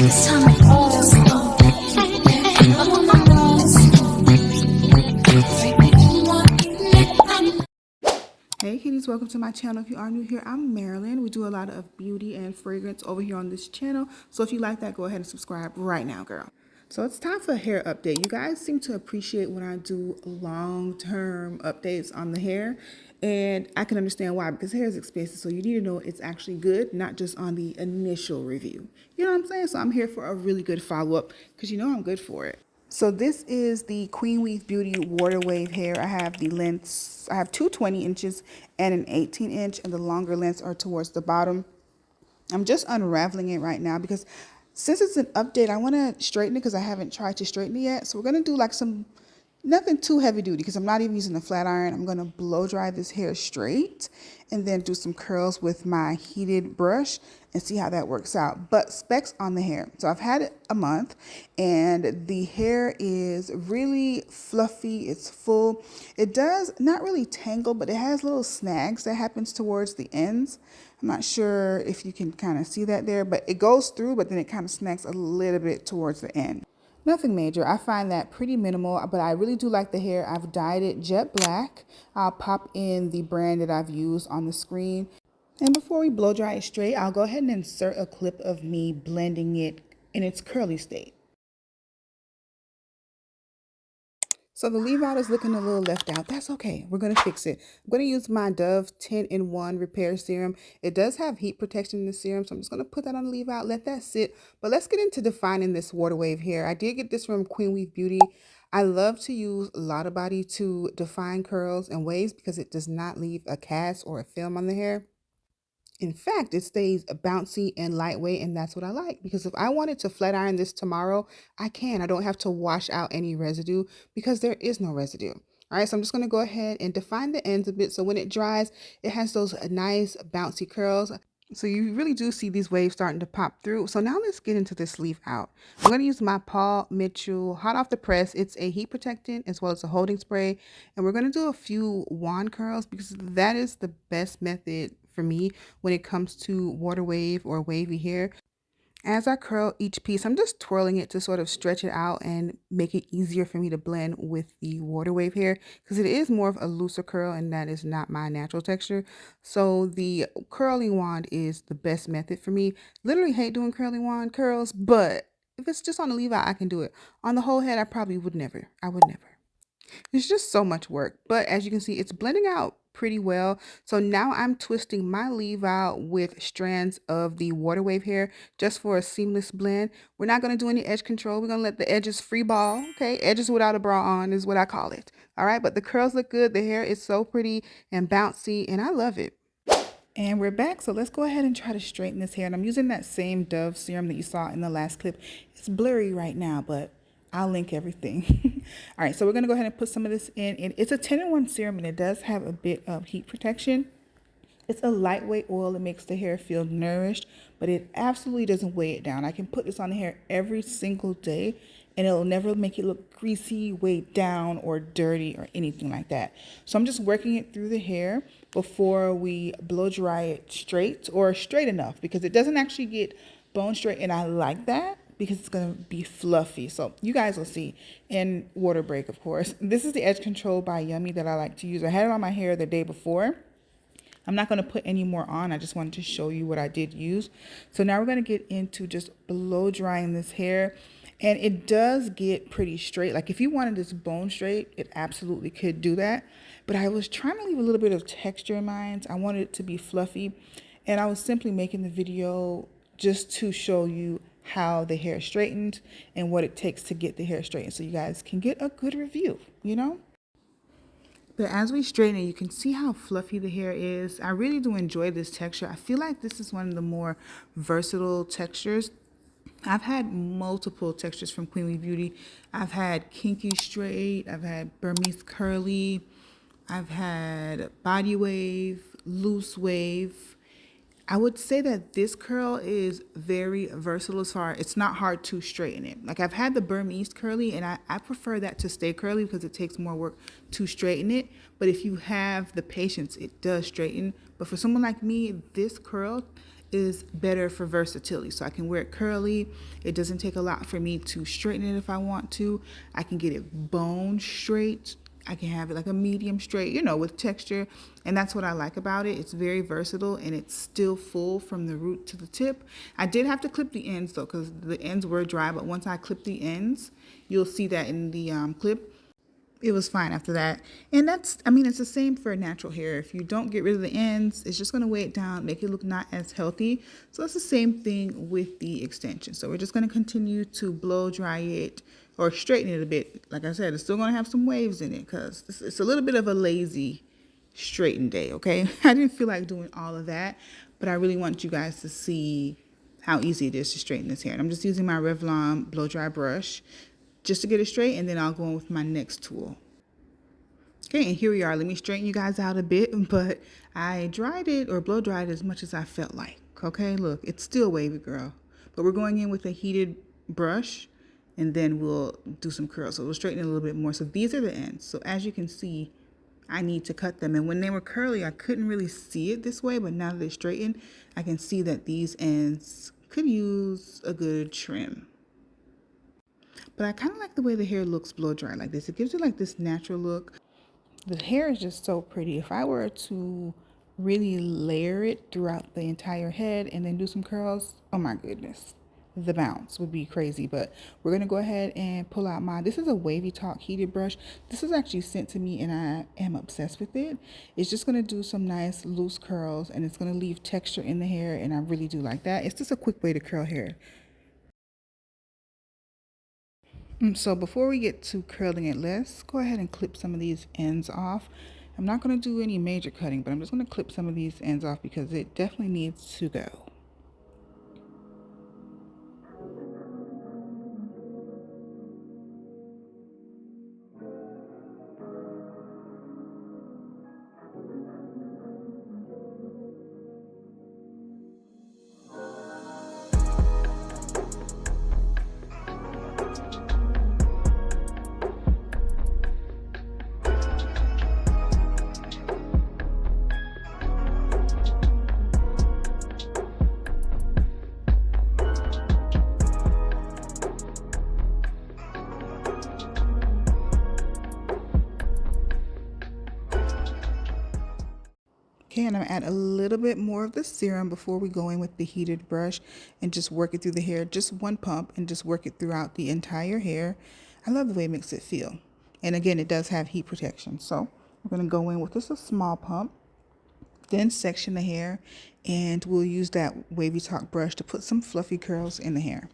This time it all slow. I'm on my nose. Hey kitties, welcome to my channel. If you are new here, I'm Marilyn. We do a lot of beauty and fragrance over here on this channel. So if you like that, go ahead and subscribe right now, girl. So it's time for a hair update. You guys seem to appreciate when I do long-term updates on the hair. And I can understand why, because hair is expensive. So you need to know it's actually good, not just on the initial review. You know what I'm saying? So I'm here for a really good follow-up because you know I'm good for it. So this is the Queen Weave Beauty Water Wave hair. I have the lengths, I have two 20 inches and an 18 inch, and the longer lengths are towards the bottom. I'm just unraveling it right now because since it's an update, I want to straighten it because I haven't tried to straighten it yet. So we're going to do like nothing too heavy duty because I'm not even using a flat iron. I'm going to blow dry this hair straight and then do some curls with my heated brush and see how that works out. But specs on the hair. So I've had it a month and the hair is really fluffy. It's full. It does not really tangle, but it has little snags that happens towards the ends. I'm not sure if you can kind of see that there, but it goes through, but then it kind of snags a little bit towards the end. Nothing major. I find that pretty minimal, but I really do like the hair. I've dyed it jet black. I'll pop in the brand that I've used on the screen. And before we blow dry it straight, I'll go ahead and insert a clip of me blending it in its curly state. So the leave out is looking a little left out. That's okay. We're going to fix it. I'm going to use my Dove 10-in-1 Repair Serum. It does have heat protection in the serum, so I'm just going to put that on the leave out, let that sit. But let's get into defining this water wave hair. I did get this from Queen Weave Beauty. I love to use Lotta Body to define curls and waves because it does not leave a cast or a film on the hair. In fact, it stays bouncy and lightweight, and that's what I like. Because if I wanted to flat iron this tomorrow, I can. I don't have to wash out any residue because there is no residue. All right, so I'm just going to go ahead and define the ends a bit so when it dries, it has those nice bouncy curls. So you really do see these waves starting to pop through. So now let's get into this leave out. I'm going to use my Paul Mitchell hot off the press. It's a heat protectant as well as a holding spray. And we're going to do a few wand curls because that is the best method for me when it comes to water wave or wavy hair. As I curl each piece, I'm just twirling it to sort of stretch it out and make it easier for me to blend with the water wave hair because it is more of a looser curl and that is not my natural texture. So the curling wand is the best method for me. Literally hate doing curling wand curls, but if it's just on the leave out, I can do it. On the whole head, I probably would never. I would never. It's just so much work, but as you can see, it's blending out pretty well. So now I'm twisting my leave out with strands of the water wave hair just for a seamless blend. We're not going to do any edge control. We're going to let the edges free ball. Okay, edges without a bra on is what I call it. All right, but the curls look good. The hair is so pretty and bouncy, and I love it. And we're back, so let's go ahead and try to straighten this hair. And I'm using that same Dove serum that you saw in the last clip. It's blurry right now, but I'll link everything. All right, so we're going to go ahead and put some of this in. It's a 10-in-1 serum, and it does have a bit of heat protection. It's a lightweight oil that makes the hair feel nourished, but it absolutely doesn't weigh it down. I can put this on the hair every single day, and it'll never make it look greasy, weighed down, or dirty, or anything like that. So I'm just working it through the hair before we blow dry it straight, or straight enough, because it doesn't actually get bone straight, and I like that because it's going to be fluffy. So you guys will see. And water break, of course. This is the Edge Control by Yummy that I like to use. I had it on my hair the day before. I'm not going to put any more on. I just wanted to show you what I did use. So now we're going to get into just blow drying this hair. And it does get pretty straight. Like if you wanted this bone straight, it absolutely could do that. But I was trying to leave a little bit of texture in mine. I wanted it to be fluffy. And I was simply making the video just to show you how the hair straightened and what it takes to get the hair straightened so you guys can get a good review, you know? But as we straighten it, you can see how fluffy the hair is. I really do enjoy this texture. I feel like this is one of the more versatile textures. I've had multiple textures from Queen Weave Beauty. I've had kinky straight, I've had Burmese curly, I've had body wave, loose wave. I would say that this curl is very versatile as far, it's not hard to straighten it. Like I've had the Burmese curly and I prefer that to stay curly because it takes more work to straighten it. But if you have the patience, it does straighten. But for someone like me, this curl is better for versatility. So I can wear it curly. It doesn't take a lot for me to straighten it if I want to. I can get it bone straight. I can have it like a medium straight, you know, with texture. And that's what I like about it. It's very versatile and it's still full from the root to the tip. I did have to clip the ends though, because the ends were dry. But once I clip the ends, you'll see that in the clip. It was fine after that. And that's, I mean, it's the same for natural hair. If you don't get rid of the ends, it's just going to weigh it down, make it look not as healthy. So it's the same thing with the extension. So we're just going to continue to blow dry it or straighten it a bit. Like I said, it's still going to have some waves in it because it's a little bit of a lazy straighten day, okay? I didn't feel like doing all of that, but I really want you guys to see how easy it is to straighten this hair. And I'm just using my Revlon blow dry brush just to get it straight, and then I'll go in with my next tool. Okay, and here we are. Let me straighten you guys out a bit, but I dried it or blow dried it as much as I felt like. Okay, look, it's still wavy, girl. But we're going in with a heated brush, and then we'll do some curls. So we'll straighten it a little bit more. So these are the ends. So as you can see, I need to cut them. And when they were curly, I couldn't really see it this way, but now that they're straightened, I can see that these ends could use a good trim. But I kind of like the way the hair looks blow dry like this. It gives it like this natural look. The hair is just so pretty. If I were to really layer it throughout the entire head and then do some curls, oh my goodness, the bounce would be crazy. But we're going to go ahead and pull out this is a Wavy Talk heated brush. This was actually sent to me and I am obsessed with it. It's just going to do some nice loose curls and it's going to leave texture in the hair, and I really do like that. It's just a quick way to curl hair. So before we get to curling it, let's go ahead and clip some of these ends off. I'm not going to do any major cutting, but I'm just going to clip some of these ends off because it definitely needs to go. Okay, and I'm gonna add a little bit more of the serum before we go in with the heated brush and just work it through the hair. Just one pump and just work it throughout the entire hair. I love the way it makes it feel. And again, it does have heat protection. So we're gonna go in with just a small pump, then section the hair, and we'll use that Wavy Talk brush to put some fluffy curls in the hair.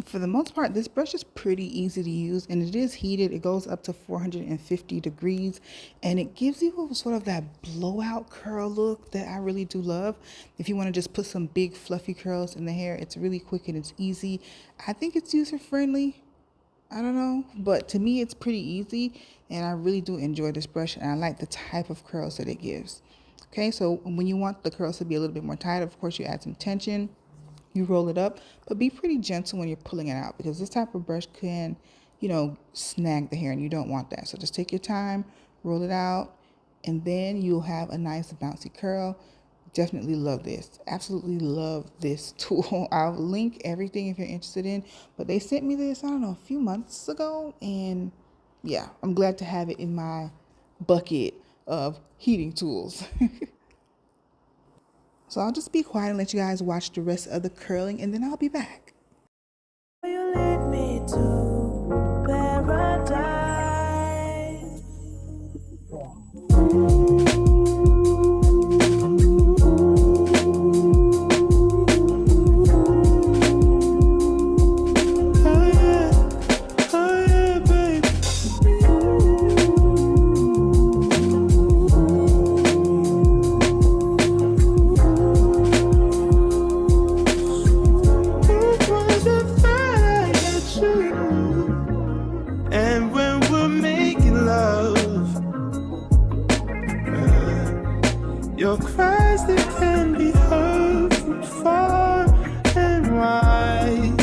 For the most part, this brush is pretty easy to use, and it is heated. It goes up to 450 degrees, and it gives you sort of that blowout curl look that I really do love. If you want to just put some big fluffy curls in the hair, it's really quick and it's easy. I think it's user friendly. I don't know, but to me it's pretty easy, and I really do enjoy this brush, and I like the type of curls that it gives. Okay, so when you want the curls to be a little bit more tight, of course you add some tension. You roll it up, but be pretty gentle when you're pulling it out, because this type of brush can, snag the hair, and you don't want that. So just take your time, roll it out, and then you'll have a nice bouncy curl. Definitely love this. Absolutely love this tool. I'll link everything if you're interested in, but they sent me this, I don't know, a few months ago, and yeah, I'm glad to have it in my bucket of heating tools. So I'll just be quiet and let you guys watch the rest of the curling, and then I'll be back. You lead me to paradise. Your cries that can be heard from far and wide.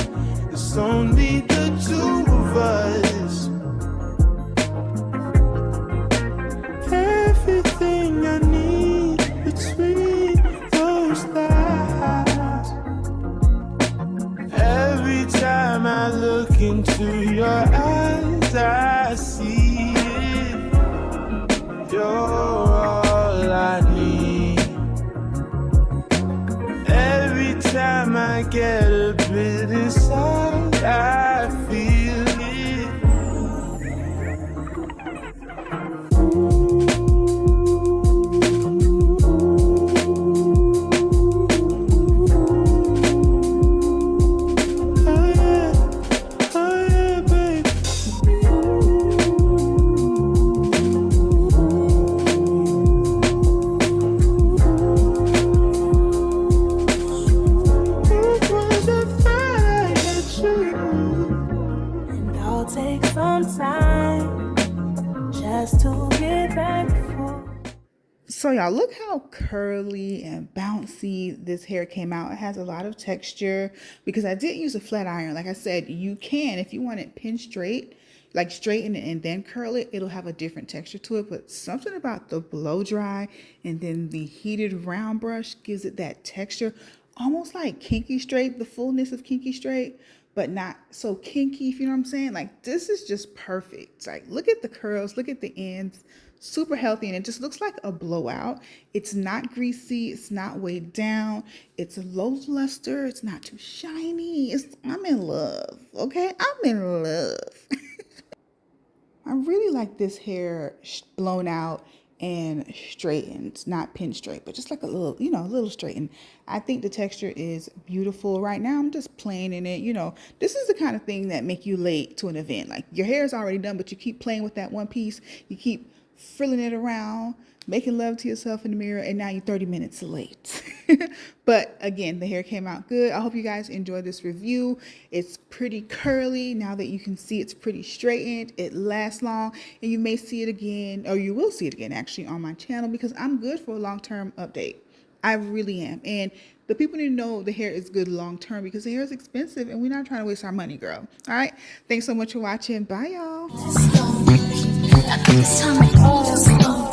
It's only the two of us. Everything I need between those lines. Every time I look into your eyes, I see it. You're all I need. Every time I get a bit inside, I feel it. Oh yeah, baby. It was a thought I had you. And I'll take some time just to get back full. So y'all, look how curly and bouncy this hair came out. It has a lot of texture because I didn't use a flat iron. Like I said, you can, if you want it pin straight, like straighten it and then curl it, it'll have a different texture to it. But something about the blow dry and then the heated round brush gives it that texture, almost like kinky straight, the fullness of kinky straight, but not so kinky, if you know what I'm saying. Like, this is just perfect. It's like, look at the curls, look at the ends, super healthy, and it just looks like a blowout. It's not greasy, it's not weighed down, it's low luster, it's not too shiny. I'm in love, okay? I'm in love. I really like this hair blown out and straightened, not pin straight, but just like a little, a little straightened. I think the texture is beautiful. Right now, I'm just playing in it. This is the kind of thing that make you late to an event. Like, your hair is already done, but you keep playing with that one piece. You keep frilling it around, making love to yourself in the mirror, and now you're 30 minutes late. But again, the hair came out good. I hope you guys enjoyed this review. It's pretty curly. Now that you can see, it's pretty straightened. It lasts long, and you may see it again, or you will see it again actually on my channel, because I'm good for a long-term update. I really am. And the people need to know the hair is good long-term, because the hair is expensive and we're not trying to waste our money, girl. All right. Thanks so much for watching. Bye, y'all. It's time to go.